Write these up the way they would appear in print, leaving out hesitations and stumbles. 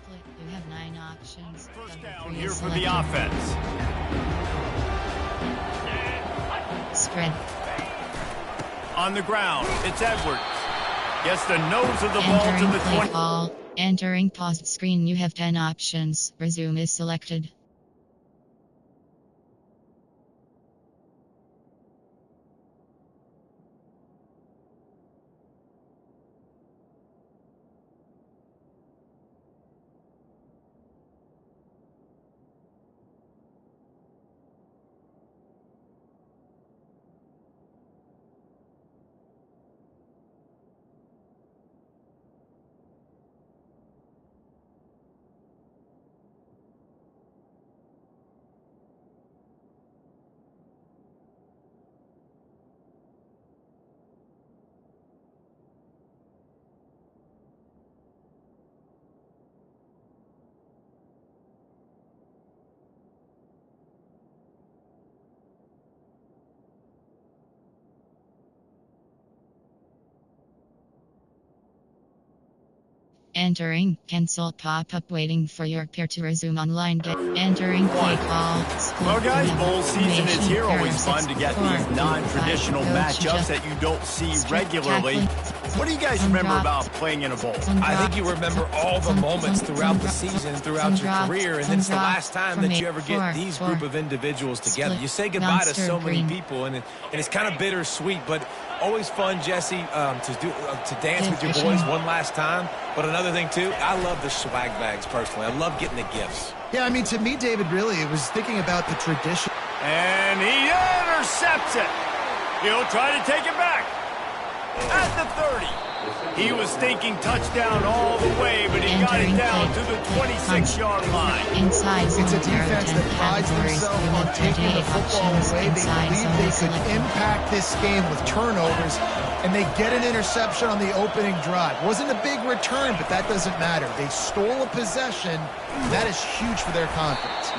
Split. You have 9 options. First Cover down 3 here is for the selected. offense. Spread. On the ground, it's Edwards. Gets the nose of the ball to Entering the play 20. call. Entering paused screen. You have 10 options. Resume is selected. Entering cancel pop-up waiting for your peer to resume online game. Entering play call. Well, guys, bowl season is here. Always fun to get these non-traditional matchups that you don't see regularly. What do you guys remember about playing in a bowl? I think you remember all the moments throughout the season, throughout your career, and it's the last time that you ever get these group of individuals together. You say goodbye to so many people, and it's kind of bittersweet, but always fun, Jesse, to dance with your boys one last time. But another thing, too, I love the swag bags, personally. I love getting the gifts. Yeah, I mean, to me, David, really, it was thinking about the tradition. And he intercepts it. He'll try to take it back. At the 30. He was thinking touchdown all the way, but he got it down to the 26-yard line. Inside It's a defense that prides themselves on taking the football away. They believe they could impact this game with turnovers, and they get an interception on the opening drive. Wasn't a big return, but that doesn't matter. They stole a possession. That is huge for their confidence.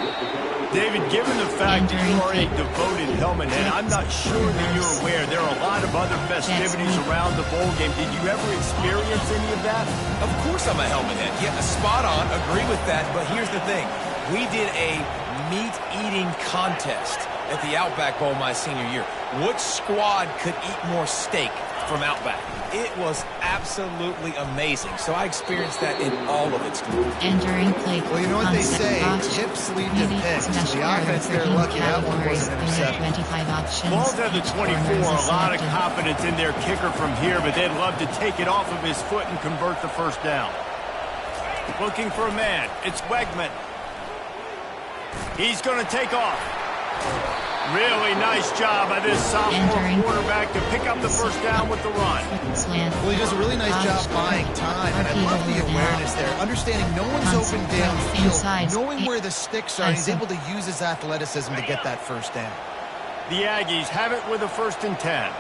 David, given the fact that you are a devoted helmet head, I'm not sure that you're aware there are a lot of other festivities around the bowl game. Did you ever experience any of that? Of course I'm a helmet head. Yeah, spot on. Agree with that. But here's the thing. We did a meat-eating contest at the Outback Bowl my senior year. Which squad could eat more steak from Outback? It was absolutely amazing. So I experienced that in all of its glory. Entering play. Well, you know what they say, tips lead to picks. The offense, they're lucky that one wasn't intercepted. 25 options. Ball's at the 24, a lot of confidence in their kicker from here, but they'd love to take it off of his foot and convert the first down. Looking for a man. It's Wegman. He's going to take off. Really nice job by this sophomore quarterback to pick up the first down with the run. Well, he does a really nice job buying time, and I love the awareness there. Understanding no one's open downfield, knowing where the sticks are, and he's able to use his athleticism to get that first down. The Aggies have it with a 1st and 10.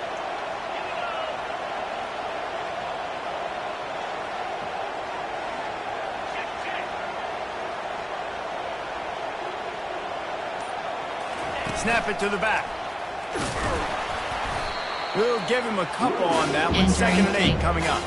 Snap it to the back. We'll give him a couple on that one. 2nd and 8 coming up.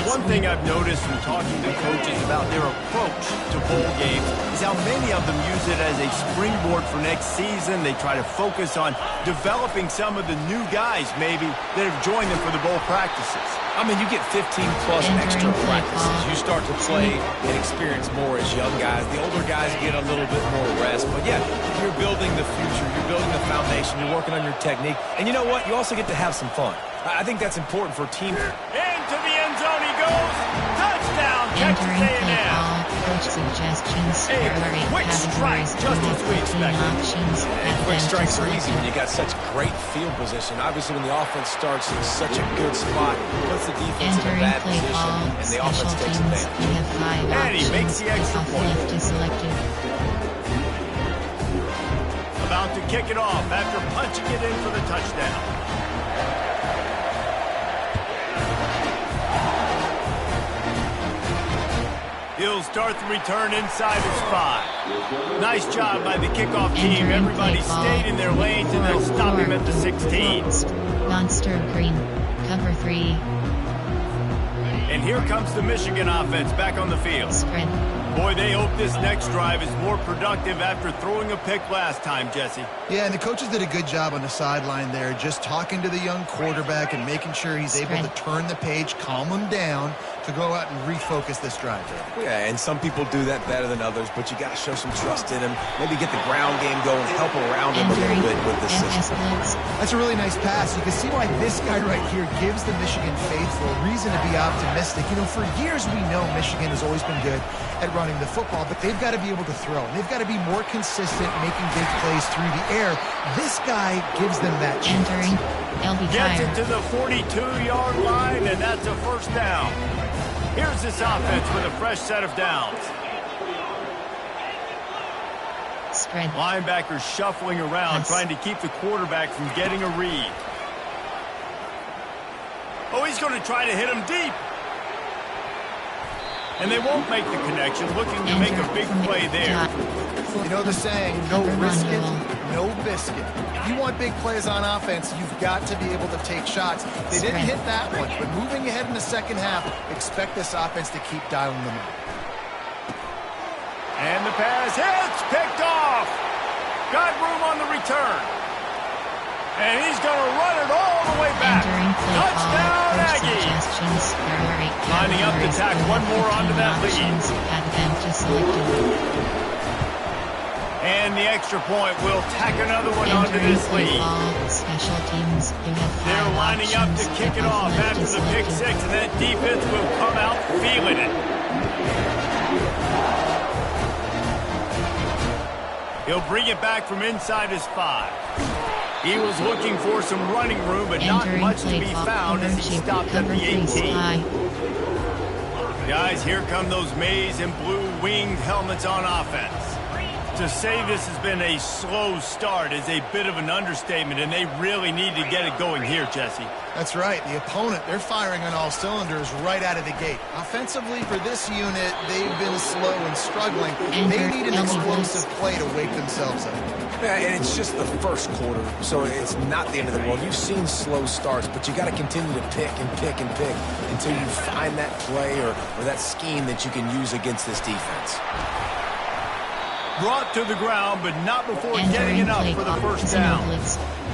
One thing I've noticed from talking to coaches about their approach to bowl games is how many of them use it as a springboard for next season. They try to focus on developing some of the new guys, maybe, that have joined them for the bowl practices. I mean, you get 15-plus extra practices. You start to play and experience more as young guys. The older guys get a little bit more rest. But, yeah, you're building the future. You're building the foundation. You're working on your technique. And you know what? You also get to have some fun. I think that's important for team. Into the end zone he goes. Touchdown, Texas A&M. Coach suggestions. A quick strike, just as we expected. And quick strikes are easy when you got such great field position. Obviously, when the offense starts in such a good spot, puts the defense in a bad position, and the offense takes advantage. And he makes the extra point. About to kick it off after punching it in for the touchdown. He'll start the return inside his 5. Nice job by the kickoff team. Everybody stayed in their lanes, and they'll stop him at the 16. Monster green. Cover 3. And here comes the Michigan offense back on the field. Spread. Boy, they hope this next drive is more productive after throwing a pick last time, Jesse. Yeah, and the coaches did a good job on the sideline there, just talking to the young quarterback and making sure he's able to turn the page, calm him down, to go out and refocus this drive. Yeah, and some people do that better than others, but you got to show some trust in him. Maybe get the ground game going, help around him a little bit with this system. That's a really nice pass. You can see why this guy right here gives the Michigan faithful a reason to be optimistic. You know, for years we know Michigan has always been good at running the football, but they've got to be able to throw. And they've got to be more consistent making big plays through the air. This guy gives them that chance. Gets it to the 42-yard line, and that's a first down. Here's this offense with a fresh set of downs. Spread. Linebackers shuffling around, trying to keep the quarterback from getting a read. Oh, he's going to try to hit him deep. And they won't make the connection, looking to make a big play there. You know the saying, no risk it, no biscuit. If you want big plays on offense, you've got to be able to take shots. They didn't hit that one, but moving ahead in the second half, expect this offense to keep dialing them up. And the pass hits, picked off. Got room on the return. And he's going to run it all the way back. Touchdown, Aggies. Lining up to tack one more onto that lead. And the extra point will tack another one onto this lead. They're lining up to kick it off after the pick six, and that defense will come out feeling it. He'll bring it back from inside his 5. He was looking for some running room, but not much to be found as he stopped at the 18. Guys, here come those maize and blue winged helmets on offense. To say this has been a slow start is a bit of an understatement, and they really need to get it going here, Jesse. That's right. The opponent, they're firing on all cylinders right out of the gate. Offensively, for this unit, they've been slow and struggling. They need an explosive play to wake themselves up. Yeah, and it's just the first quarter, so it's not the end of the world. You've seen slow starts, but you got to continue to pick and pick and pick until you find that play or that scheme that you can use against this defense. Brought to the ground, but not before getting it up for the first down.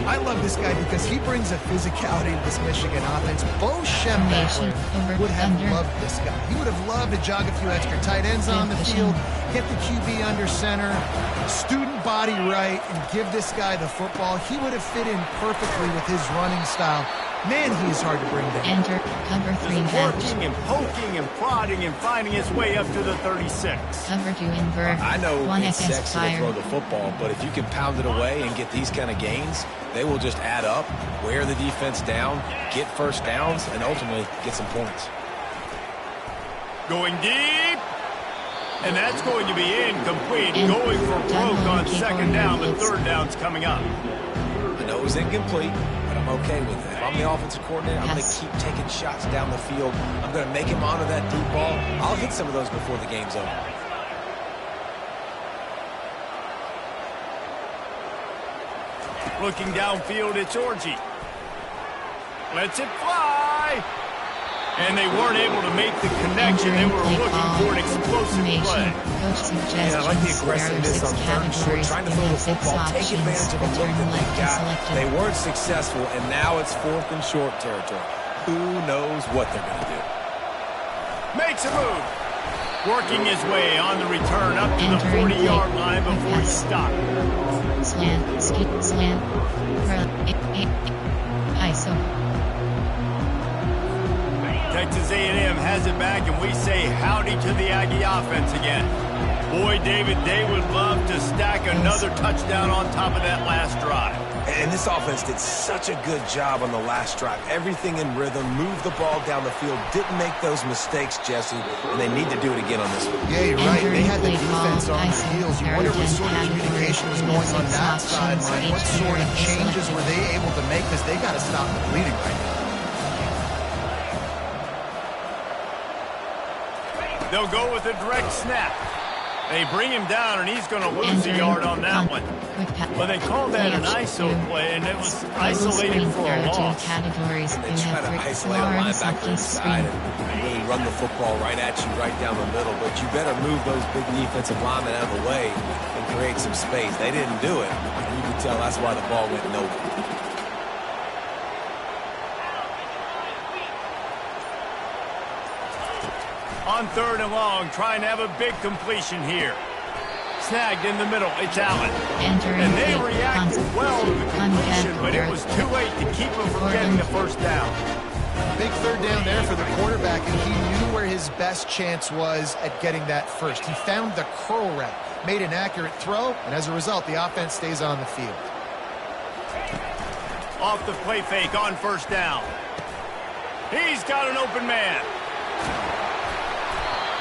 I love this guy because he brings a physicality to this Michigan offense. Bo Schembechler would have loved this guy. He would have loved to jog a few extra tight ends on the field, get the QB under center, student body right, and give this guy the football. He would have fit in perfectly with his running style. Man, he is hard to bring down. Enter cover 3 working and poking and prodding and finding his way up to the 36. Cover 2 invert. I know it's sexy to throw the football, but if you can pound it away and get these kind of gains, they will just add up, wear the defense down, get first downs, and ultimately get some points. Going deep. And that's going to be incomplete. Going for broke on second down. The third down's coming up. I know it was incomplete, but I'm okay with it. If I'm the offensive coordinator, I'm going to keep taking shots down the field. I'm going to make him honor that deep ball. I'll hit some of those before the game's over. Looking downfield, it's Orji. Lets it fly. And they weren't able to make the connection. They were looking for an explosive play. Yeah, I like the aggressiveness on third and short, trying to throw the football, take advantage of a look that they got. They weren't successful, and now it's 4th and short territory. Who knows what they're going to do? Makes a move. Working his way on the return up to the 40-yard line before he stopped. Slant, skip, slant, ISO. Texas A&M has it back, and we say howdy to the Aggie offense again. Boy, David, they would love to stack another touchdown on top of that last drive. And this offense did such a good job on the last drive. Everything in rhythm, moved the ball down the field, didn't make those mistakes, Jesse, and they need to do it again on this one. Yeah, you're right. They had the defense on the heels. You wonder what sort of communication was going on that sideline. What sort of changes were they able to make, because they got to stop the bleeding right now. They'll go with a direct snap. They bring him down, and he's going to lose a yard on that one. Well, they called that an ISO play, and it was isolated for a loss. Categories. And they try to isolate a linebacker inside and really run the football right at you, right down the middle. But you better move those big defensive linemen out of the way and create some space. They didn't do it, and you can tell that's why the ball went nowhere. On 3rd and long, trying to have a big completion here. Snagged in the middle. It's Allen. And they reacted well to the completion, but it was too late to keep him from getting the first down. Big 3rd down there for the quarterback, and he knew where his best chance was at getting that first. He found the curl route, made an accurate throw, and as a result, the offense stays on the field. Off the play fake on 1st down. He's got an open man.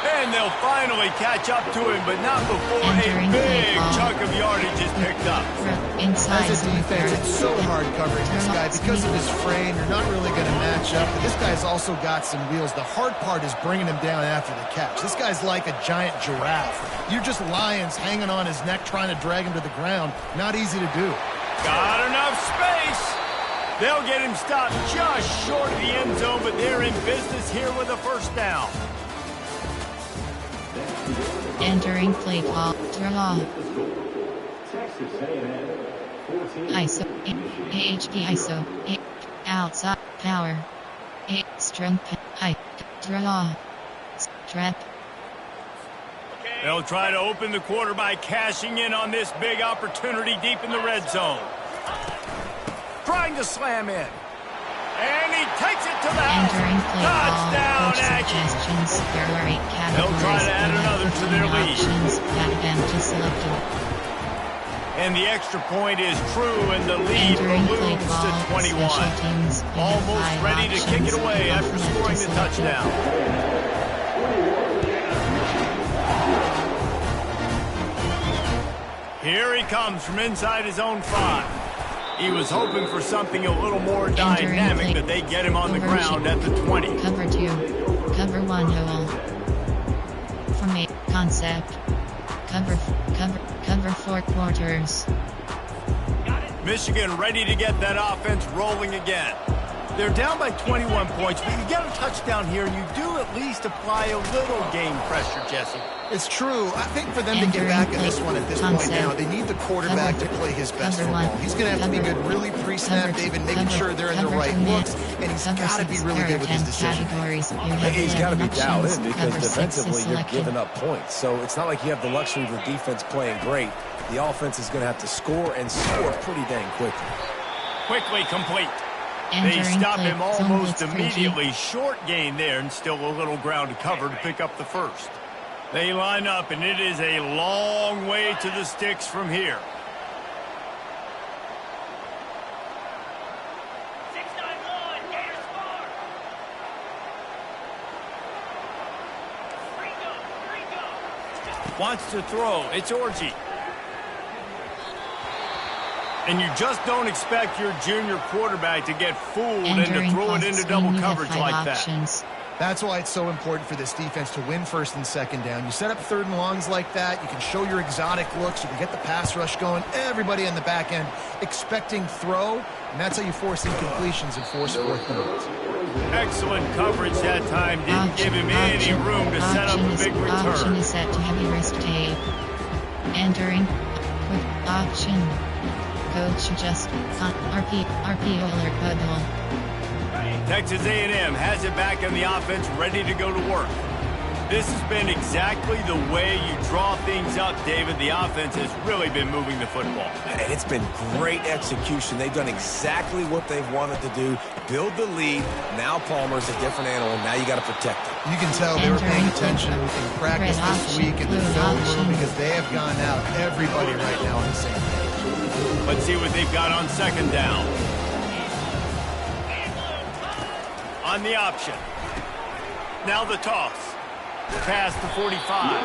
And they'll finally catch up to him, but not before a big chunk of yardage is picked up. As a defense, it's so hard covering this guy. Because of his frame, you're not really going to match up. But this guy's also got some wheels. The hard part is bringing him down after the catch. This guy's like a giant giraffe. You're just lions hanging on his neck trying to drag him to the ground. Not easy to do. Got enough space. They'll get him stopped just short of the end zone, but they're in business here with a 1st down. Entering play call. Draw. ISO. AHP ISO. Outside. Power. Strong. High. Draw. Strap. They'll try to open the quarter by cashing in on this big opportunity deep in the red zone. Trying to slam in. And he takes it to the house. Touchdown, Aggies. They'll try to add another to their lead. And the extra point is true, and the lead balloons to 21. Almost ready to kick it away after scoring the touchdown. Here he comes from inside his own 5. He was hoping for something a little more dynamic, but they get him on the ground at the 20. Cover 2. Cover 1 hole. Formate. Concept. Cover 4 quarters. Michigan ready to get that offense rolling again. They're down by 21 points, but you get a touchdown here, and you do at least apply a little game pressure, Jesse. It's true. I think for them to get back at this one at this point now, they need the quarterback to play his best football. He's going to have to be good really pre-snap, David, making sure they're in the right looks, and he's got to be really good with his decision. He's got to be dialed in because defensively you're giving up points. So it's not like you have the luxury of the defense playing great. The offense is going to have to score and score pretty dang quickly. Quickly complete. They stop him almost immediately. Short gain there, and still a little ground to cover to pick up the first. They line up, and it is a long way to the sticks from here. Wants to throw. It's Orji. And you just don't expect your junior quarterback to get fooled and to throw it into double coverage like that. That's why it's so important for this defense to win 1st and 2nd down. You set up 3rd and longs like that. You can show your exotic looks. You can get the pass rush going. Everybody in the back end expecting throw, and that's how you force incompletions and force 4th downs. Excellent coverage that time. Didn't give him any room to set up a big return. Option is set to heavy risk tape. Entering quick option. Coach just RP alert huddle. Texas A&M has it back in the offense, ready to go to work. This has been exactly the way you draw things up, David. The offense has really been moving the football. And it's been great execution. They've done exactly what they've wanted to do. Build the lead. Now Palmer's a different animal. Now you got to protect him. You can tell they were paying attention in practice this week in the film room because they have gone out. Everybody right now on the same page. Let's see what they've got on 2nd down. On the option. Now the toss. Past the 45.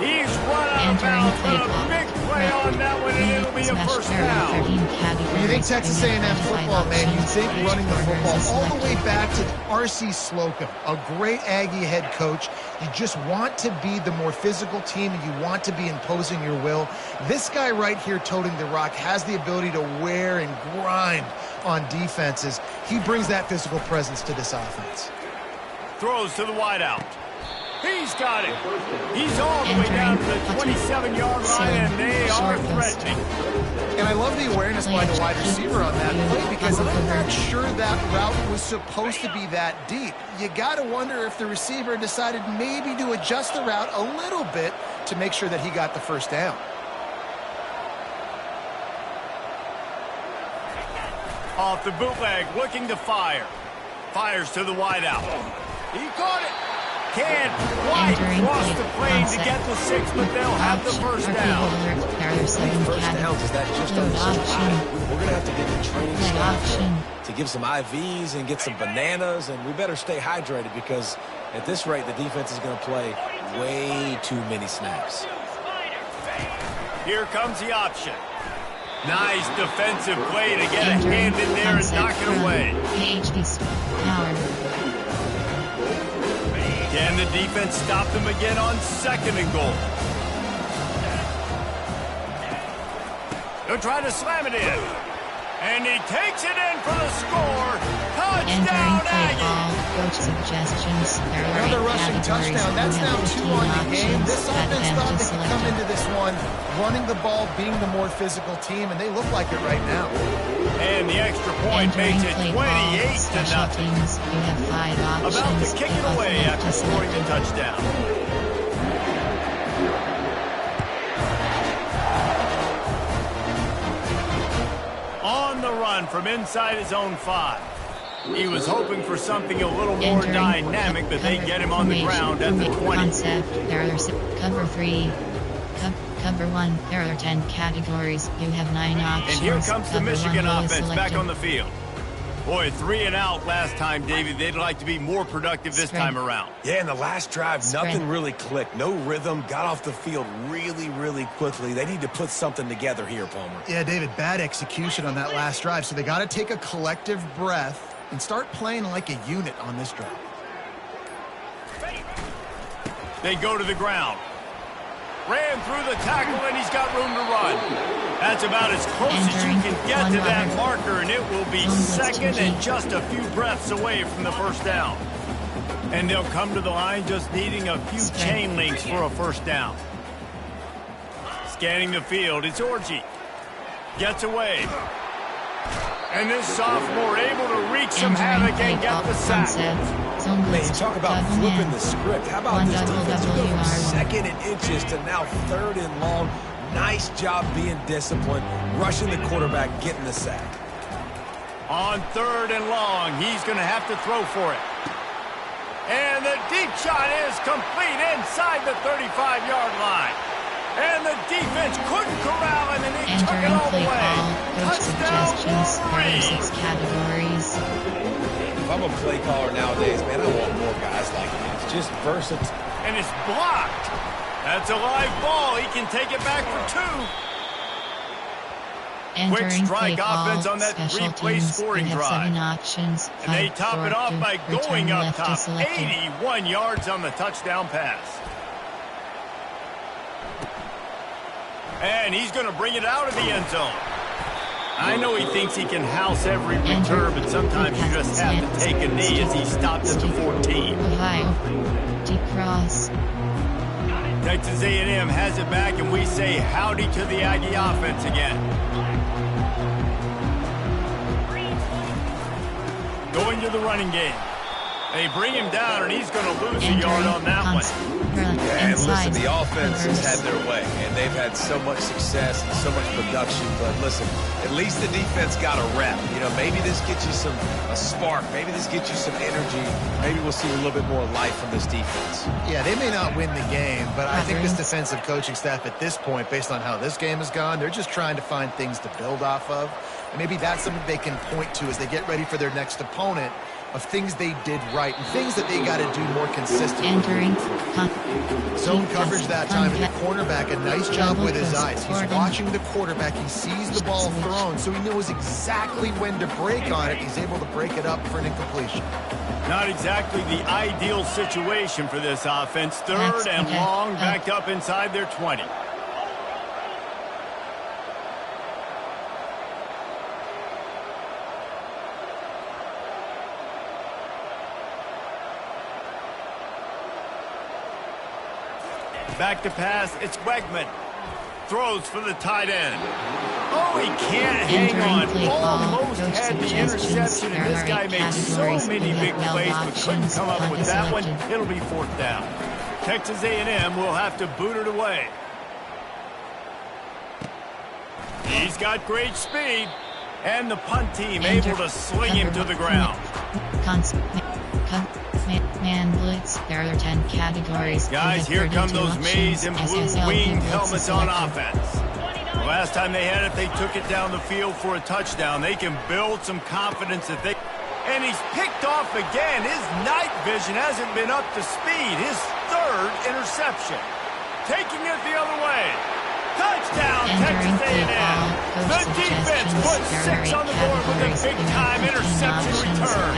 He's run out of bounds, but a big play on that one, and it'll be a first down. When you think Texas A&M football, man, you think running the football all the way back to R.C. Slocum, a great Aggie head coach. You just want to be the more physical team, and you want to be imposing your will. This guy right here toting the rock has the ability to wear and grind on defenses. He brings that physical presence to this offense. Throws to the wideout. He's got it. He's all the way down to the 27-yard line, and they are threatening. And I love the awareness by the wide receiver on that play, because I'm not sure that route was supposed to be that deep. You got to wonder if the receiver decided maybe to adjust the route a little bit to make sure that he got the first down. Off the bootleg, looking to fire. Fires to the wideout. He caught it. Can't quite cross the plane to get the 6, but they'll have the first down. First downs, is that just on the side? We're going to have to get the training staff to give some IVs and get some bananas, and we better stay hydrated, because at this rate, the defense is going to play way too many snaps. Here comes the option. Nice defensive play to get a hand in there and knock it away. Can the defense stop them again on 2nd and goal? They'll try to slam it in. And he takes it in for the score. Touchdown, Coach suggestions. Another rushing touchdown. That's now 2 on the game. This offense thought they could come into this one running the ball, being the more physical team, and they look like it right now. And the extra point makes it 28-0. You have 5 options. About to kick it away after scoring the touchdown. On the run from inside his own 5. He was hoping for something a little more dynamic, but they get him on the ground at the 20. Concept. There are cover 3. Cover 1. There are 10 categories. You have 9 options. And here comes the Michigan offense back selected. on the field. Boy, 3 and out last time, David. They'd like to be more productive this time around. Yeah, in the last drive, nothing really clicked. No rhythm, got off the field really, really quickly. They need to put something together here, Palmer. Yeah, David, bad execution on that last drive, so they got to take a collective breath and start playing like a unit on this drive. They go to the ground. Ran through the tackle, and he's got room to run. That's about as close as you can get to that marker, and it will be 2nd and just a few breaths away from the first down. And they'll come to the line just needing a few chain links for a first down. Scanning the field, it's Orji. Gets away. And this sophomore able to wreak some havoc and get the sack. Man, you talk about flipping the script. How about this defense go from 2nd and inches to now 3rd and long? Nice job being disciplined, rushing the quarterback, getting the sack. On 3rd and long, he's going to have to throw for it. And the deep shot is complete inside the 35-yard line. And the defense couldn't corral him, and he took it all the way. Touchdown, Wolverine. 6 categories. If I'm a play caller nowadays, man, I want more guys like this. Just versatile. And it's blocked. That's a live ball. He can take it back for 2. Quick strike offense on that replay scoring drive. 7 options. And they top it off by going up top. 81 yards on the touchdown pass. And he's going to bring it out of the end zone. I know he thinks he can house every return, but sometimes you just have to take a knee as he stops at the 14. Ohio. Deep cross. Texas A&M has it back, and we say howdy to the Aggie offense again. Going to the running game. They bring him down, and he's going to lose a yard on that one. Yeah, and listen, the offense has had their way, and they've had so much success and so much production. But listen, at least the defense got a rep. You know, maybe this gets you a spark. Maybe this gets you some energy. Maybe we'll see a little bit more life from this defense. Yeah, they may not win the game, but I think this defensive coaching staff at this point, based on how this game has gone, they're just trying to find things to build off of. And maybe that's something they can point to as they get ready for their next opponent of things they did right and things that they got to do more consistently. Entering zone coverage that time, and the cornerback, a nice job with his eyes. He's watching the quarterback. He sees the ball thrown, so he knows exactly when to break on it. He's able to break it up for an incompletion. Not exactly the ideal situation for this offense. Third and long, backed up inside their 20. Back to pass, it's Wegman. Throws for the tight end. Oh, he can't hang on. Almost had the interception, and this guy made so many big plays, but couldn't come up with that one. It'll be fourth down. Texas A&M will have to boot it away. He's got great speed, and the punt team able to sling him to the ground. Man blitz. There are 10 categories. Guys, here come those maize and blue winged helmets on offense. The last time they had it, they took it down the field for a touchdown. They can build some confidence that they... And he's picked off again. His night vision hasn't been up to speed. His third interception. Taking it the other way. Touchdown, Texas A&M. The defense puts 6 on the board with a big-time interception return.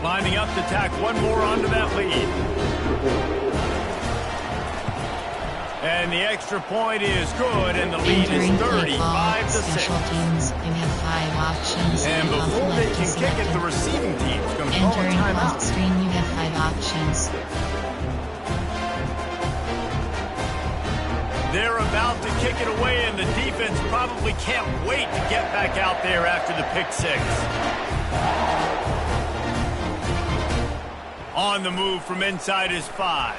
Lining up to tack one more onto that lead. And the extra point is good, and the lead is 35-6. You have 5 options. And before they can kick it, the receiving team's going to call a timeout. Screen, you have 5 options. They're about to kick it away, and the defense probably can't wait to get back out there after the pick 6. On the move from inside his 5.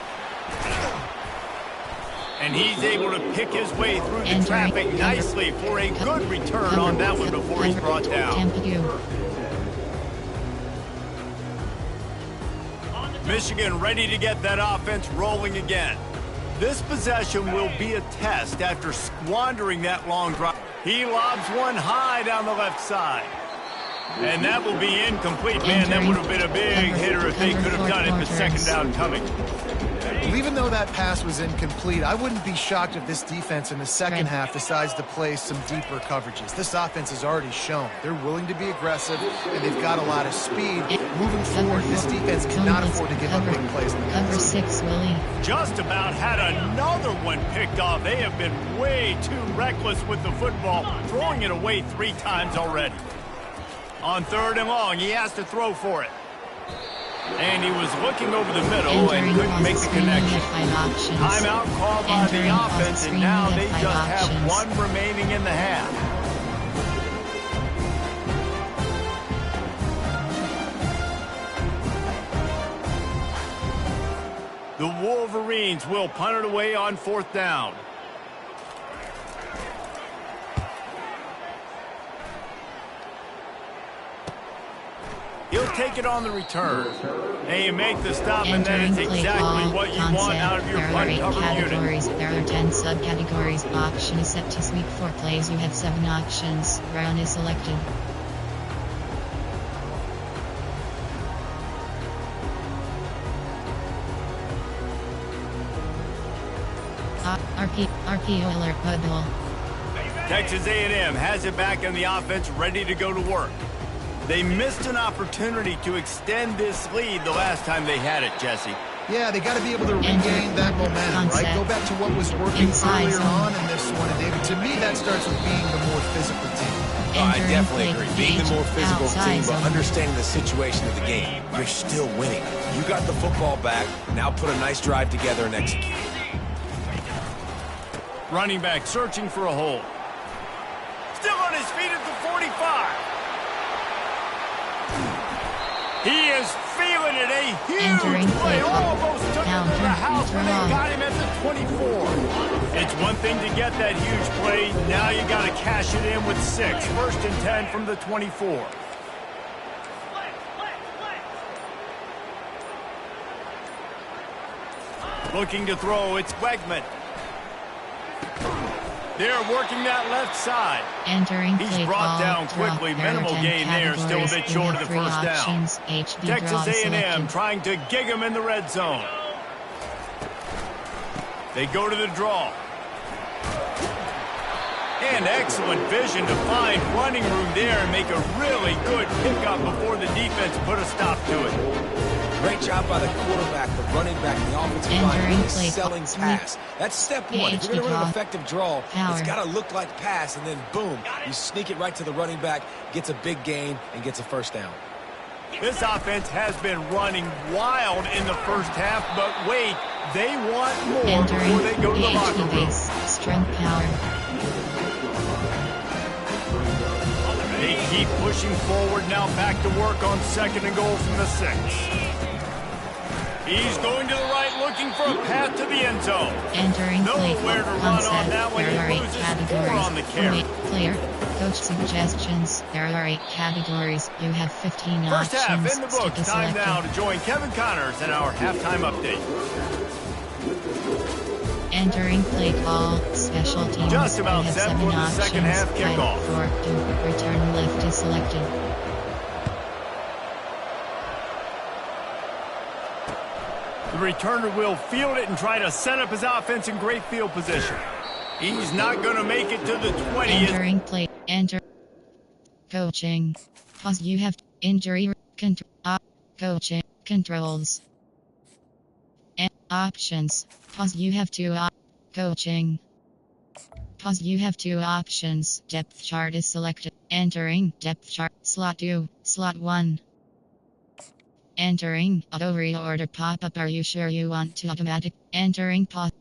And he's able to pick his way through the traffic nicely for a good return on that one before he's brought down. Michigan ready to get that offense rolling again. This possession will be a test after squandering that long drive. He lobs one high down the left side. And that will be incomplete. Man, that would have been a big hitter if they could have done it, but second down coming. Well, even though that pass was incomplete, I wouldn't be shocked if this defense in the second half decides to play some deeper coverages. This offense has already shown they're willing to be aggressive, and they've got a lot of speed. Moving forward, this defense cannot afford to give up big plays. Cover 6, Willie. Just about had another one picked off. They have been way too reckless with the football, throwing it away 3 times already. On third and long, he has to throw for it. And he was looking over the middle and couldn't make the connection. Timeout called by the offense, and now they just have 1 remaining in the half. The Wolverines will punt it away on 4th down. He'll take it on the return. And you make the stop, and that is exactly what you want out of your punt cover unit. There are 10 subcategories. Option is set to sweep 4 plays. You have 7 options. Round is selected. RPO alert puddle. Texas A&M has it back in the offense, ready to go to work. They missed an opportunity to extend this lead the last time they had it, Jesse. Yeah, they got to be able to regain that momentum, right? Go back to what was working earlier on in this one. And David, to me, that starts with being the more physical team. I definitely agree. Being the more physical team, but understanding the situation of the game. You're still winning. You got the football back. Now put a nice drive together and execute. Running back searching for a hole. Still on his feet at the 45. He is feeling it. A huge play. Almost took him to the house when they got him at the 24. It's one thing to get that huge play. Now you got to cash it in with 6. 1st and 10 from the 24. Looking to throw. It's Wegman. They're working that left side. Entering He's play brought call, down quickly. Minimal gain there. Still a bit short of the first down. Texas A&M trying to gig him in the red zone. They go to the draw. And excellent vision to find running room there and make a really good pickup before the defense put a stop to it. Great job by the quarterback, the running back, the offensive line, really selling pass. That's step one. If you're going to run an effective draw, it's got to look like pass, and then boom, you sneak it right to the running back, gets a big gain, and gets a first down. This offense has been running wild in the first half, but wait, they want more before they go to the locker room. Strength power. They keep pushing forward now, back to work on 2nd and goal from the 6. He's going to the right, looking for a path to the end zone. Entering play nowhere to run on that one. There are 8 categories. On the carry. Player, coach suggestions. There are 8 categories. You have 15 First options. Half in the books. Time now to join Kevin Connors in our halftime update. Entering play call, special teams. Just about set for the second half kickoff. Return left is selected. The returner will field it and try to set up his offense in great field position. He's not going to make it to the 20. Entering play, enter. Coaching. Pause. You have injury coaching controls. Options. Pause. You have 2 coaching. Pause. You have 2 options. Depth chart is selected. Entering depth chart. Slot 2. Slot 1. Entering auto reorder pop-up. Are you sure you want to automatic? Entering pause.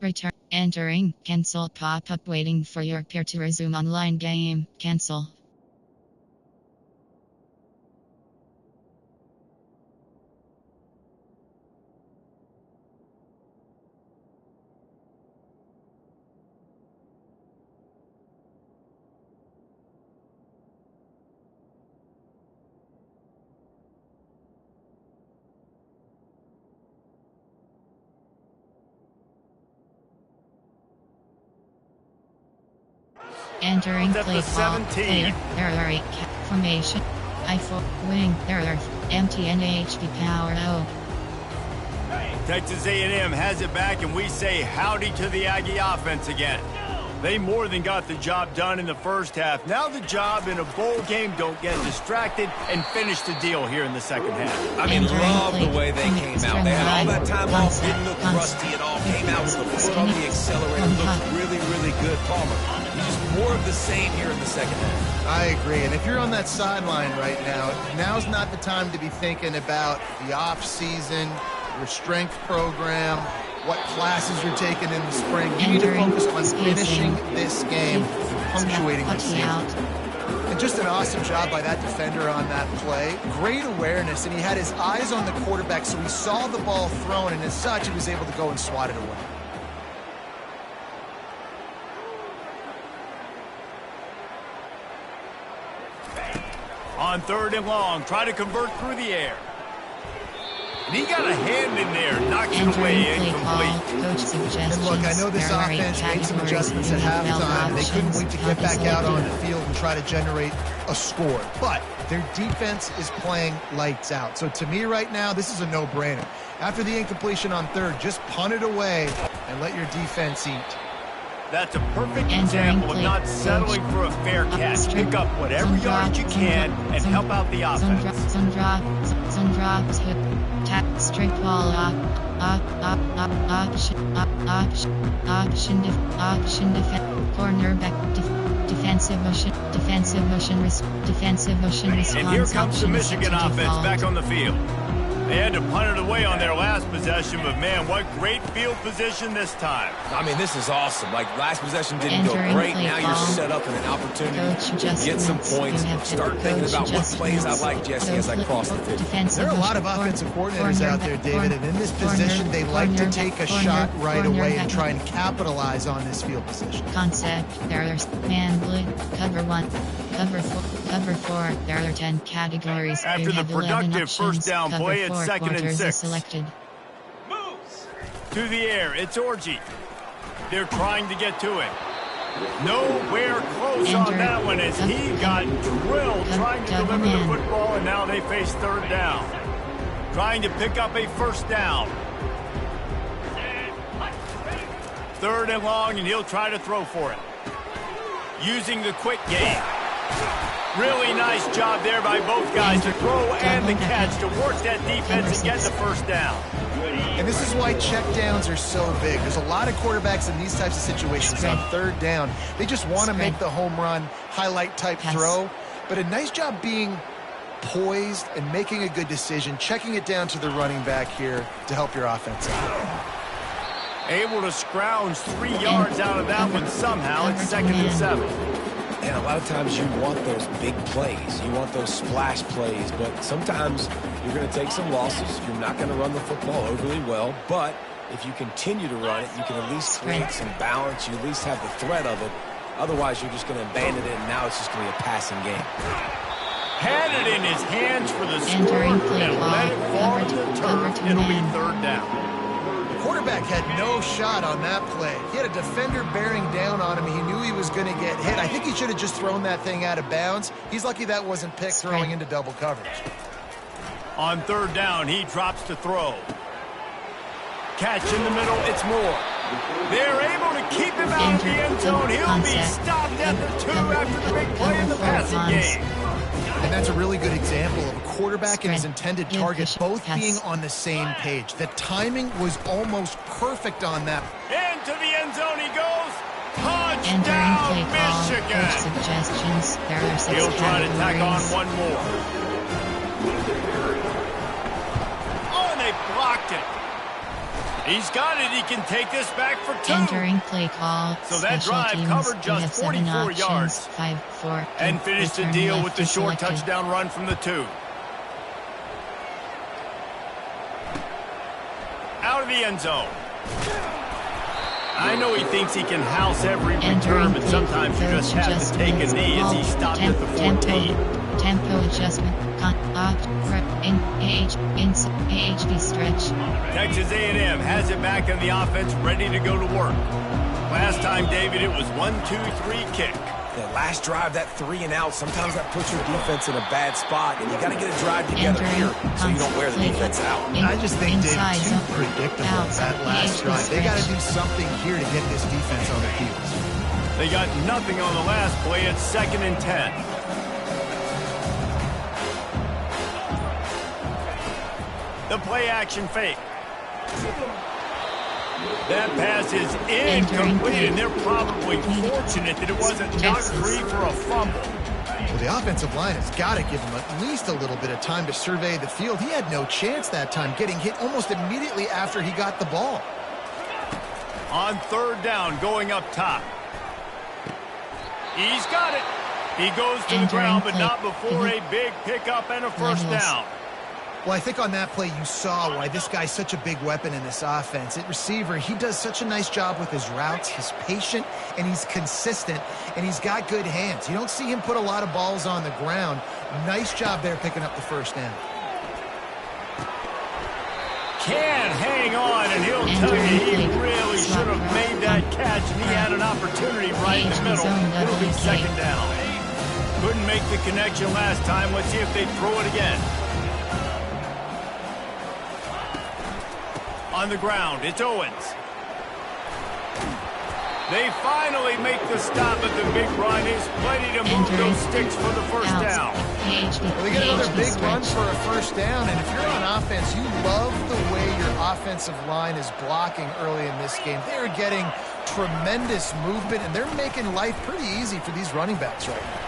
Return. Entering cancel pop-up. Waiting for your peer to resume online game. Cancel. Entering play call. There are 8 formation. I4 wing. There are empty and HP power O. Texas A&M has it back, and we say howdy to the Aggie offense again. They more than got the job done in the first half. Now the job in a bowl game, don't get distracted and finish the deal here in the second half. I mean, love the way they came out. They had all that time off, didn't look rusty at all, came out with the foot on the accelerator, looked really, really good. Palmer, just more of the same here in the second half. I agree, and if you're on that sideline right now, now's not the time to be thinking about the off-season, your strength program, what classes you're taking in the spring. You need to focus on finishing this game, punctuating this season. And just an awesome job by that defender on that play. Great awareness, and he had his eyes on the quarterback, so he saw the ball thrown, and as such, he was able to go and swat it away. On 3rd and long, try to convert through the air. And he got a hand in there, knocked it away, incomplete. And look, I know this offense made some adjustments at halftime. They couldn't wait to get back out on the field and try to generate a score. But their defense is playing lights out. So to me right now, this is a no-brainer. After the incompletion on 3rd, just punt it away and let your defense eat. That's a perfect example of not settling for a fair catch. Pick up whatever yard you can and help out the offense. Some drops, tap, straight ball, option, cornerback, defensive motion, response. And here comes the Michigan offense back on the field. They had to punt it away on their last possession, but man, what great field position this time. I mean, this is awesome. Like, last possession didn't go great. Now you're set up in an opportunity to get some points. Start thinking about what plays I like, Jesse, as I cross the field. There are a lot of offensive coordinators out there, David, and in this position, they like to take a shot right away and try and capitalize on this field position. Concept, there are man, blue, cover 1, cover 4, there are 10 categories. After the productive first down play, it's 2nd and 6. Selected. To the air, it's Orji. They're trying to get to it. Nowhere close on that one as he got drilled trying to deliver the football, and now they face third down. Trying to pick up a first down. Third and long, and he'll try to throw for it. Using the quick game. Really nice job there by both guys to throw and the catch to work that defense and get the first down. And this is why checkdowns are so big. There's a lot of quarterbacks in these types of situations on third down. They just want to make the home run, highlight type throw. But a nice job being poised and making a good decision, checking it down to the running back here to help your offense out. Able to scrounge 3 yards out of that one somehow. It's 2nd and 7. And a lot of times you want those big plays. You want those splash plays. But sometimes you're going to take some losses. You're not going to run the football overly well. But if you continue to run it, you can at least create some balance. You at least have the threat of it. Otherwise, you're just going to abandon it, and now it's just going to be a passing game. Had it in his hands for the score and let it fall to the turf. It'll be third down. Quarterback had no shot on that play. He had a defender bearing down on him. He knew he was going to get hit. I think he should have just thrown that thing out of bounds. He's lucky that wasn't picked throwing into double coverage. On third down, he drops to throw. Catch in the middle, it's Moore. They're able to keep him out of the end zone. He'll be stopped at the 2 after the big play in the passing game. And that's a really good example of a quarterback and his intended target both being on the same page. The timing was almost perfect on that. Into the end zone he goes. Touchdown, Michigan. Suggestions. There are 6 He'll try to tack on one more. Oh, and they blocked it. He's got it. He can take this back for 2. Entering play call. So that drive covered just 44 yards. 5, 4, and finished the deal with the short touchdown run from the 2. Out of the end zone. I know he thinks he can house every return, but sometimes you just have to take a knee as he stopped at the 14. Tempo adjustment. AHB stretch. Texas A&M has it back in the offense, ready to go to work. Last time, David, it was 1-2-3 kick. The last drive, that 3 and out, sometimes that puts your defense in a bad spot, and you got to get a drive together here so you don't wear the defense out. I just think, David, too predictable that last drive. They got to do something here to get this defense on their heels. They got nothing on the last play. It's 2nd and 10. The play action fake. That pass is incomplete, and they're probably fortunate that it wasn't knocked free for a fumble. Well, the offensive line has got to give him at least a little bit of time to survey the field. He had no chance that time, getting hit almost immediately after he got the ball. On third down, going up top. He's got it. He goes to the ground, but not before a big pickup and a first down. Well, I think on that play you saw why this guy's such a big weapon in this offense. At receiver, he does such a nice job with his routes. He's patient, and he's consistent, and he's got good hands. You don't see him put a lot of balls on the ground. Nice job there picking up the first down. Can hang on, and he'll tell you he really should have made that catch, and he had an opportunity right in the middle. It'll be 2nd down. Couldn't make the connection last time. Let's see if they throw it again. On the ground, it's Owens. They finally make the stop at the big run. He's plenty to move those sticks for the first down. Well, they get another big run for a first down, and if you're on offense, you love the way your offensive line is blocking early in this game. They're getting tremendous movement, and they're making life pretty easy for these running backs right now.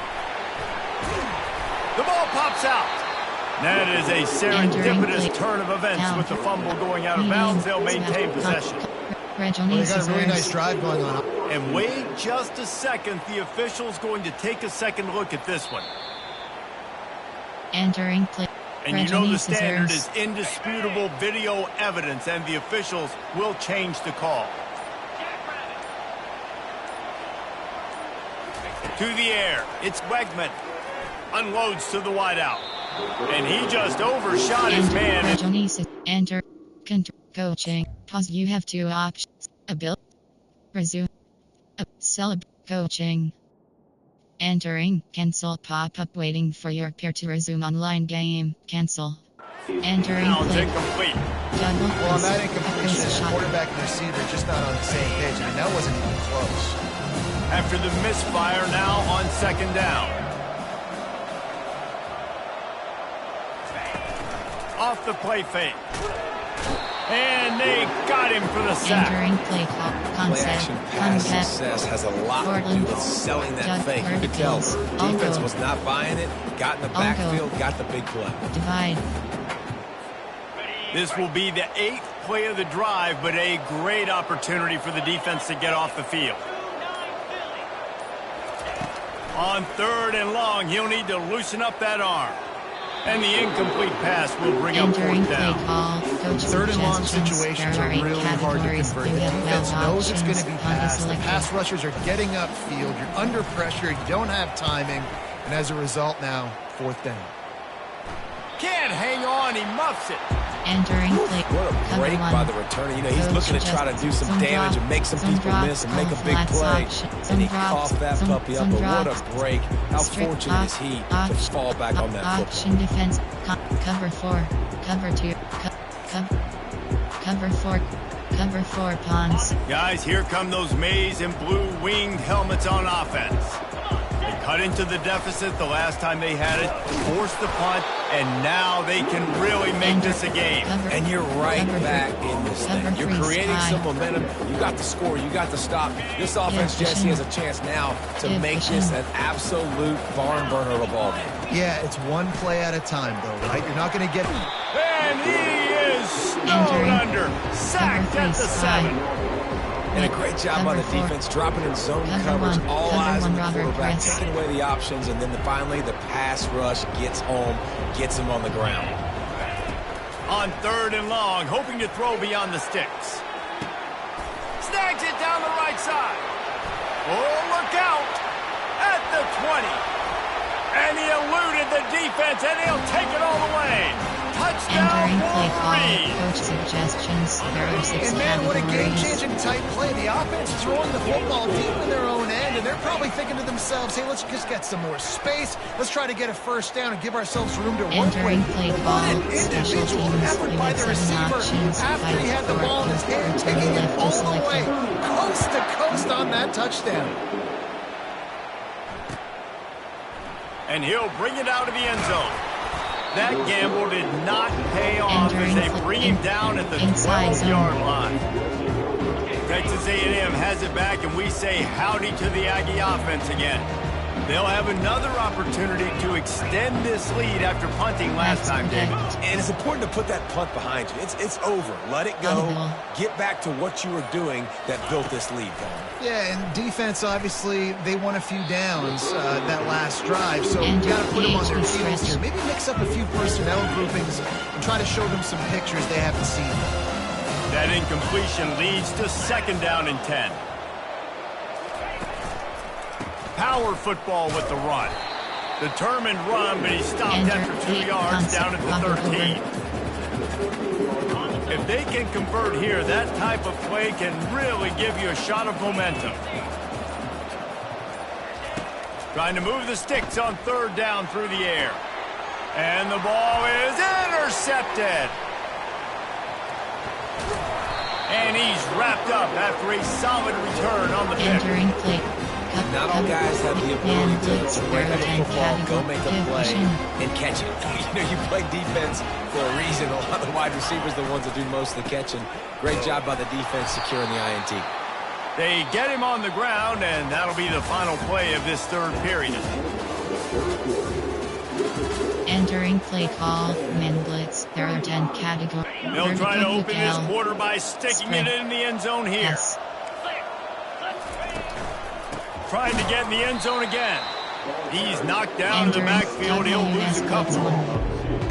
The ball pops out. That is a serendipitous turn of events with the fumble going out of bounds. They'll maintain possession. Well, they got a really nice drive going on. And wait just a second. The official's going to take a second look at this one. Entering play. And you know the standard is indisputable video evidence, and the officials will change the call. To the air. It's Wegman. Unloads to the wideout. And he just overshot his man. Enter. Coaching. Pause. You have 2 options. Resume. Coaching. Entering. Cancel pop-up waiting for your peer to resume online game. Cancel. Entering. Now incomplete. Well, on that incompletion, quarterback and receiver just not on the same page. I mean, that wasn't even close. After the misfire, now on second down. Off the play fake. And they got him for the sack. Entering play call. Play action pass success has a lot to do with selling that fake. You could tell defense was not buying it, got in the backfield, got the big play. Divide. This will be the 8th play of the drive, but a great opportunity for the defense to get off the field. On 3rd and long, he'll need to loosen up that arm. And the incomplete pass will bring up 4th down. 3rd and long situations are really hard to convert. The defense knows it's going to be passed. The pass rushers are getting upfield. You're under pressure. You don't have timing. And as a result now, 4th down. Can't hang on. He muffs it. Entering play. What a break by the returner. You know, he's looking to try to do some damage and make some people miss and make a big play. And he coughed that puppy up, but what a break. How fortunate is he to fall back on that football. Defense. Cover 4. Cover 2. Cover 4. Cover 4 pawns. Guys, here come those maize and blue winged helmets on offense. They cut into the deficit the last time they had it, forced the punt, and now they can really make this a game. And you're right back in this thing. You're creating some momentum. You got the score. You got the stop. This offense, Jesse, has a chance now to make this an absolute barn burner of a ball game. Yeah, it's one play at a time, though, right? You're not going to get... And he is snowed under. Sacked at the 7. And a great job by the defense, dropping in zone coverage, all eyes on the quarterback, taking away the options, and then finally the pass rush gets home, gets him on the ground. On 3rd and long, hoping to throw beyond the sticks. Snags it down the right side. Oh, look out! At the 20. And he eluded the defense, and he'll take it all the way. Touchdown, Wolverine! Coach suggestions. There are 6 and man, what a game-changing type play. The offense is throwing the football deep in their own end, and they're probably thinking to themselves, hey, let's just get some more space. Let's try to get a 1st down and give ourselves room to work with. What an individual effort by the receiver after he had the ball in his hand, taking it all the way, coast to coast on that touchdown. And he'll bring it out of the end zone. That gamble did not pay off as they bring him down at the 12-yard line. Texas A&M has it back, and we say howdy to the Aggie offense again. They'll have another opportunity to extend this lead after punting last time, David. And it's important to put that punt behind you. It's over. Let it go. Get back to what you were doing that built this lead, Colin. Yeah, and defense, obviously, they won a few downs that last drive, so you got to put them on their heels here. Maybe mix up a few personnel groupings and try to show them some pictures they haven't seen. That incompletion leads to 2nd down and 10. Power football with the run. Determined run, but he stopped after 2 yards down at the 13. If they can convert here, that type of play can really give you a shot of momentum. Trying to move the sticks on 3rd down through the air. And the ball is intercepted. And he's wrapped up after a solid return on the pick. Not all guys have the ability to break up the football, go make a play, and catch it. You know, you play defense for a reason. A lot of the wide receivers are the ones that do most of the catching. Great job by the defense securing the INT. They get him on the ground, and that'll be the final play of this 3rd period. Entering play call, man blitz. There are 10 categories. They'll try to open this quarter by sticking it in the end zone here. Yes. Trying to get in the end zone again. He's knocked down in the backfield. He'll lose a couple.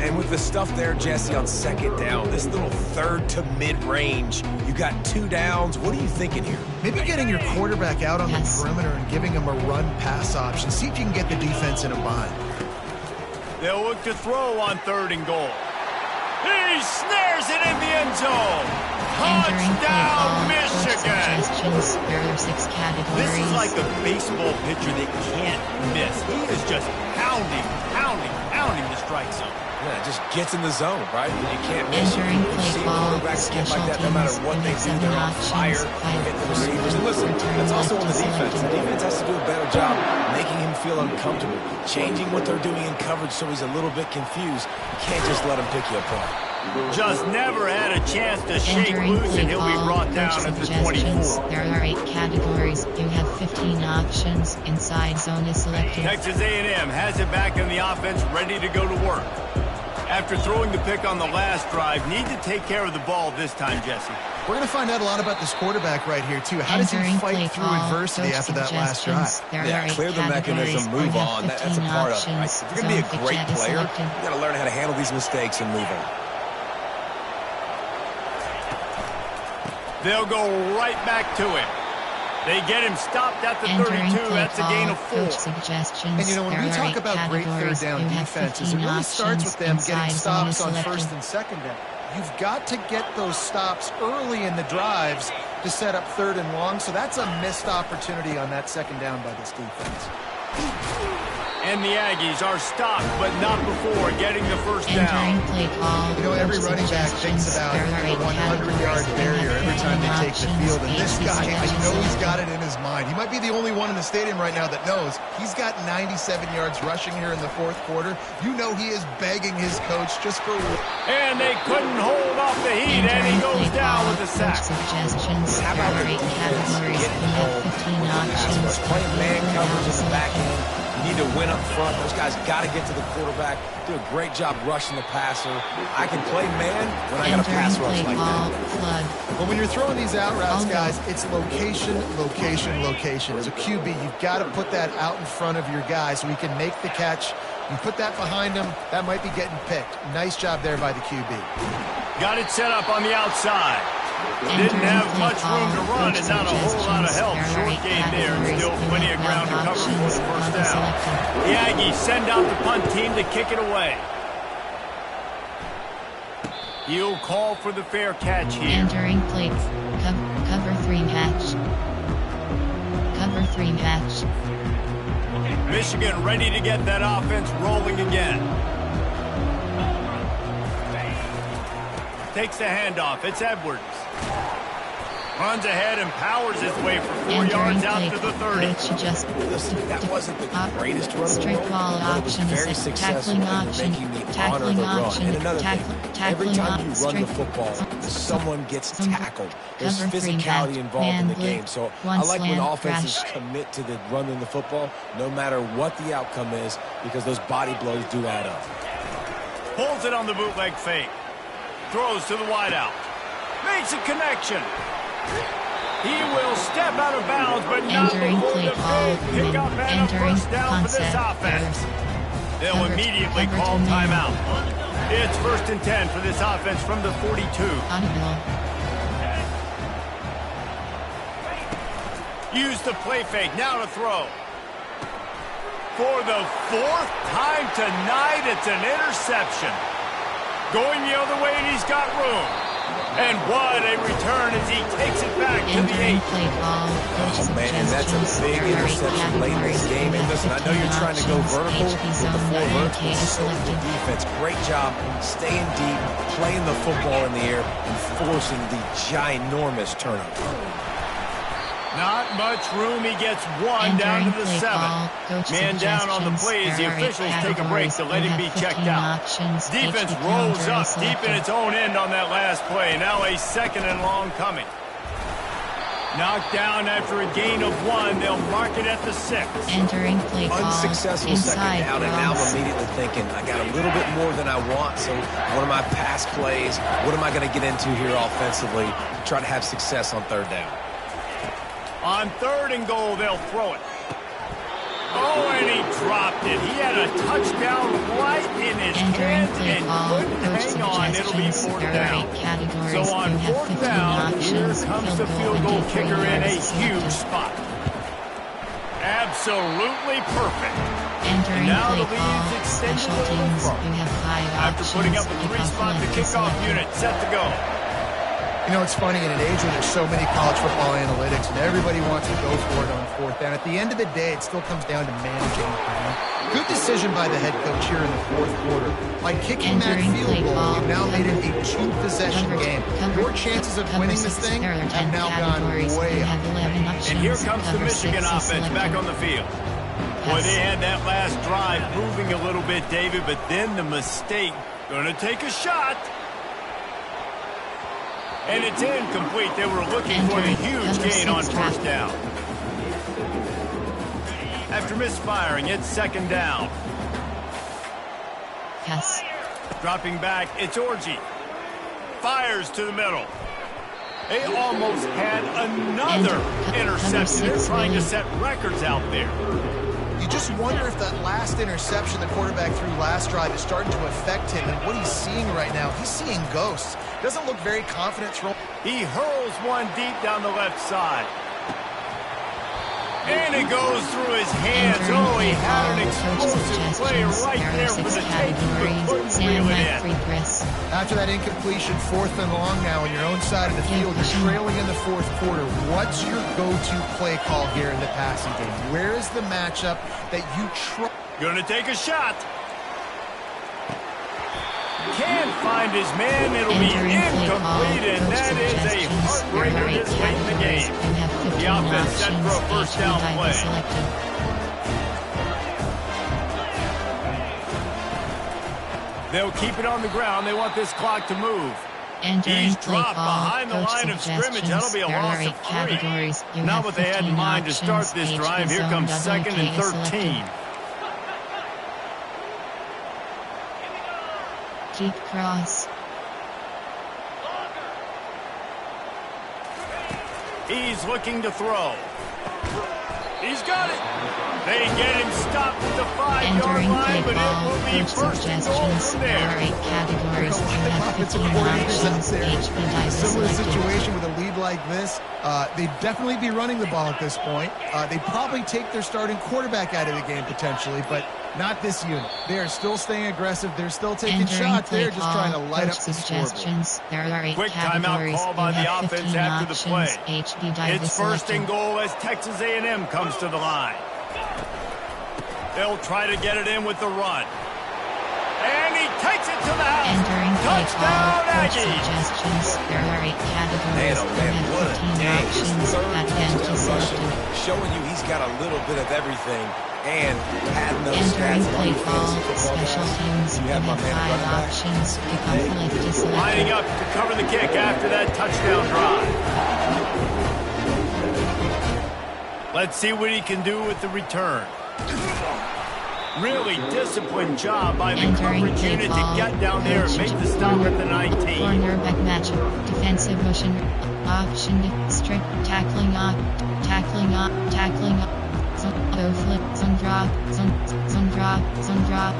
And with the stuff there, Jesse, on 2nd down, this little 3rd to mid-range, you got 2 downs. What are you thinking here? Maybe getting your quarterback out on the perimeter and giving him a run-pass option. See if you can get the defense in a bind. They'll look to throw on 3rd and goal. He snares it in the end zone. Touchdown, Michigan. options. There are 6 categories. This is like a baseball pitcher that can't miss. He is just pounding the strike zone. Yeah, it just gets in the zone, right? And you can't miss. Entering You play see ball, quarterbacks get special like that no matter teams, what you they have do. 7 They're on options, fire. 5 Hit the receivers. And listen, that's also on the defense. The defense has to do a better job making him feel uncomfortable, changing what they're doing in coverage so he's a little bit confused. You can't just let him pick you apart. Just never had a chance to shake Entering loose, play and he'll be ball, brought down coach at the suggestions. 24. There are 8 categories. You have 15 options. Inside zone is selected. Texas A&M has it back in the offense, ready to go to work. After throwing the pick on the last drive, need to take care of the ball this time, Jesse. We're going to find out a lot about this quarterback right here, too. How does he fight through adversity after that last drive? Yeah, clear the mechanism, move on. That's a part of it. Right? If you're going to be a great player, you got to learn how to handle these mistakes and move on. They'll go right back to him. They get him stopped at the 32. That's a gain of 4. And, you know, when we talk about great third down defenses, it really starts with them getting stops on first and second down. You've got to get those stops early in the drives to set up third and long, so that's a missed opportunity on that second down by this defense. And the Aggies are stopped, but not before getting the first down. You know, every running back thinks about the 100-yard barrier every time they take the field. And this guy, I know he's got it in his mind. He might be the only one in the stadium right now that knows he's got 97 yards rushing here in the fourth quarter. You know he is begging his coach just for... And they couldn't hold off the heat, and he goes down with a sack. How about the defense getting home with playing man coverage in the back end? You need to win up front. Those guys got to get to the quarterback. Do a great job rushing the passer. I can play man when I got a pass rush like that. But when you're throwing these out routes, guys, it's location, location, location. As a QB, you've got to put that out in front of your guy so he can make the catch. You put that behind him, that might be getting picked. Nice job there by the QB. Got it set up on the outside. Didn't have much room to run and not a whole lot of help. Short game there and still plenty of ground to cover for the first down. The Aggies send out the punt team to kick it away. He'll call for the fair catch here. Entering play. Cover 3 match. Cover 3 match. Michigan ready to get that offense rolling again. Takes the handoff. It's Edwards. Runs ahead and powers his way for 4 yards out to the 30. Listen, that wasn't the greatest run in the world, but it was very successful in making me honor the run. And another thing, every time you run the football, someone gets tackled. There's physicality involved in the game. So I like when offenses commit to the running the football, no matter what the outcome is, because those body blows do add up. Pulls it on the bootleg fake. Throws to the wideout. Makes a connection. He will step out of bounds, but not before the big pickup and a first down for this offense. They'll immediately call timeout. It's 1st and 10 for this offense from the 42. Use the play fake. Now to throw. For the 4th time tonight, it's an interception. Going the other way, and he's got room. And what a return as he takes it back to the 8. Oh, man, and that's a big interception late in this game. And listen, I know you're trying to go vertical with the 4 verticals. So is the defense. Great job staying deep, playing the football in the air, and forcing the ginormous turnover. Not much room. He gets 1 down to the 7. Man down on the play as the officials take a break to let him be checked out. Defense rolls up deep in its own end on that last play. Now a 2nd and long coming. Knocked down after a gain of 1. They'll mark it at the 6. Entering play call. Unsuccessful second down, and now I'm immediately thinking, I got a little bit more than I want, so what are my pass plays? What am I going to get into here offensively to try to have success on 3rd down? On 3rd and goal, they'll throw it. Oh, and he dropped it. He had a touchdown right in his hands and couldn't hang on. It'll be 4th down. So on 4th down, here comes the field goal kicker in a huge spot. Absolutely perfect. And now the lead's extended a little further. After putting up a 3-spot, the kickoff unit set to go. You know, it's funny, in an age where there's so many college football analytics and everybody wants to go for it on fourth down, at the end of the day, it still comes down to managing the time. Good decision by the head coach here in the fourth quarter. By kicking that field goal, you've now made it a two-possession game. Your chances of winning this thing have now gone way up. And here comes the Michigan offense back on the field. Boy, they had that last drive moving a little bit, David, but then the mistake. Going to take a shot. And it's incomplete. They were looking for the huge gain on first down. After misfiring, it's second down. Yes. Dropping back, it's Orji. Fires to the middle. They almost had another interception. They're trying to set records out there. You just wonder if that last interception the quarterback threw last drive is starting to affect him and what he's seeing right now. He's seeing ghosts. Doesn't look very confident throwing. He hurls one deep down the left side. And it goes through his hands. Oh, he had an explosive play right there for the taking, but couldn't reel it in. After that incompletion, 4th and long now on your own side of the field, you're trailing in the fourth quarter. What's your go-to play call here in the passing game? Where is the matchup that you try? Gonna take a shot. Can't find his man. It'll be incomplete, and that is a heartbreaker this late in the game. The offense set for a first down play. They'll keep it on the ground. They want this clock to move. He's dropped behind the line of scrimmage. That'll be a loss of 3. Not what they had in mind to start this drive. Here comes 2nd and 13. Deep cross. He's looking to throw. He's got it. They get him stopped at the 5-yard line, but it will be first and goal from there. Categories. Similar situation with a lead like this. They'd definitely be running the ball at this point. They'd probably take their starting quarterback out of the game potentially, but not this unit. They are still staying aggressive. They're still taking shots. They're just trying to light up the scoreboard. There are 8 quick timeout call by the offense after the play. It's first and goal as Texas A&M comes to the line. They'll try to get it in with the run. And he takes it to the house. Touchdown, Aggies. There are 8 categories. There are 15 options that can be selected. Showing you he's got a little bit of everything and adding those entering stats. play call, special teams, you have 5 options. Pick up lift to select. Lining up to cover the kick after that touchdown drive. Let's see what he can do with the return. Really disciplined job by the coverage unit to get down there and make the stop at the 19. Cornerback matchup, defensive motion, option, strict tackling up, auto flip, some drop, some drop, some drop,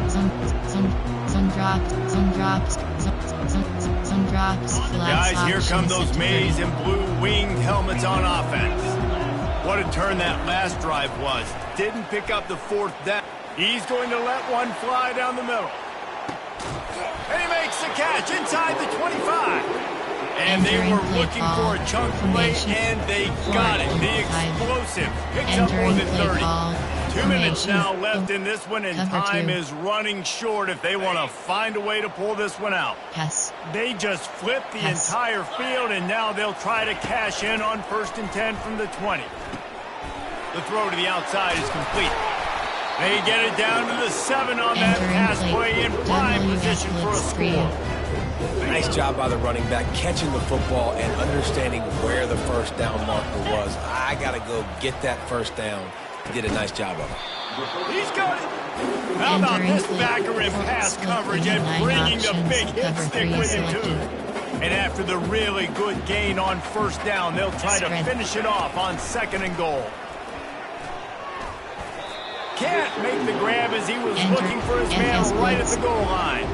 some drops. Guys, here come those maize and blue winged helmets on offense. What a turn that last drive was. Didn't pick up the 4th down. He's going to let one fly down the middle. And he makes the catch inside the 25. And they were looking for a chunk play, and they got it. The explosive picks up more than 30. 2 minutes now left in this one, and time is running short if they want to find a way to pull this one out. They just flipped the entire field, and now they'll try to cash in on 1st and 10 from the 20. The throw to the outside is complete. They get it down to the 7 on that pass play in prime position for a score. Nice job by the running back catching the football and understanding where the first down marker was. I got to go get that first down. He did a nice job of it. He's got it. How about this backer in pass coverage and bringing the big hit stick with him too. And after the really good gain on first down, they'll try to finish it off on 2nd and goal. Can't make the grab as he was looking for his man right at the goal line.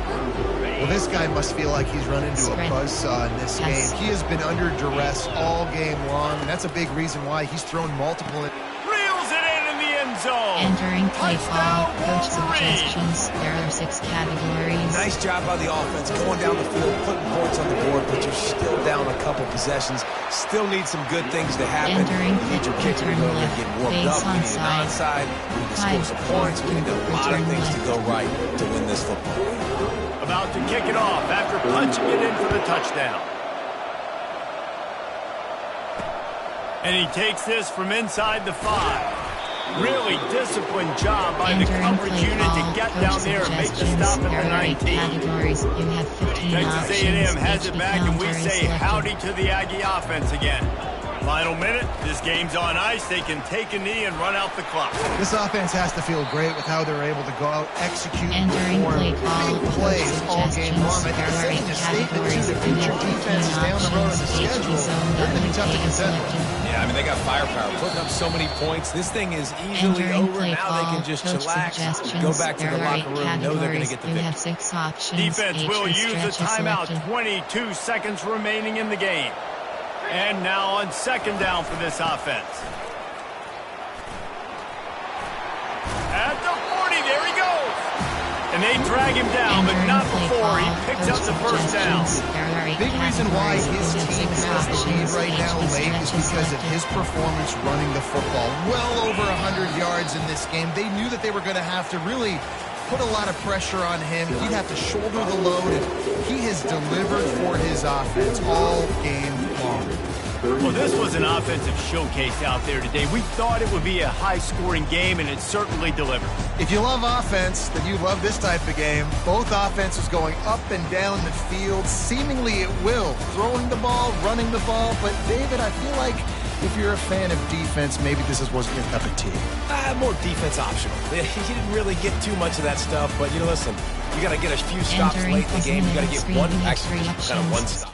Well, this guy must feel like he's run into a buzzsaw in this game. He has been under duress all game long, and that's a big reason why he's thrown multiple. Reels it in the end zone. Entering play call, coach suggestions. There are 6 categories. Nice job by the offense, going down the field, putting points on the board, but you're still down a couple possessions. Still need some good things to happen. Entering You need your kicker to go and get warmed up. You need an onside. You need to score some points. You need a lot of things to go right to win this football game. About to kick it off after punching it in for the touchdown. And he takes this from inside the 5. Really disciplined job by the coverage unit to get down there and make the stop at the 19. You have 15 Texas A&M has it back, and we say howdy to the Aggie offense again. Final minute. This game's on ice. They can take a knee and run out the clock. This offense has to feel great with how they're able to go out, execute, entering perform play call, big plays all game long. I think it's setting a statement to the future defenses down the road of the schedule. They're going to be tough to contend with. Yeah, I mean, they got firepower, putting up so many points. This thing is easily over. Now they can just chillax, go back to the locker room, know they're going to get the victory. Have 6 options. Defense will use a timeout. 22 seconds remaining in the game. And now on second down for this offense. At the 40, there he goes. And they drag him down, but not before he picks up the first down. Big reason why his team has the lead right now late is because of his performance running the football. Well over 100 yards in this game. They knew that they were going to have to really put a lot of pressure on him. He'd have to shoulder the load, and he has delivered for his offense all game long. Well, this was an offensive showcase out there today. We thought it would be a high-scoring game, and it certainly delivered. If you love offense, then you love this type of game. Both offenses going up and down the field, seemingly at will, throwing the ball, running the ball. But, David, I feel like if you're a fan of defense, maybe this wasn't your cup of tea. More defense optional. He didn't really get too much of that stuff, but, listen, you got to get a few stops late in the game. You got to get one stop.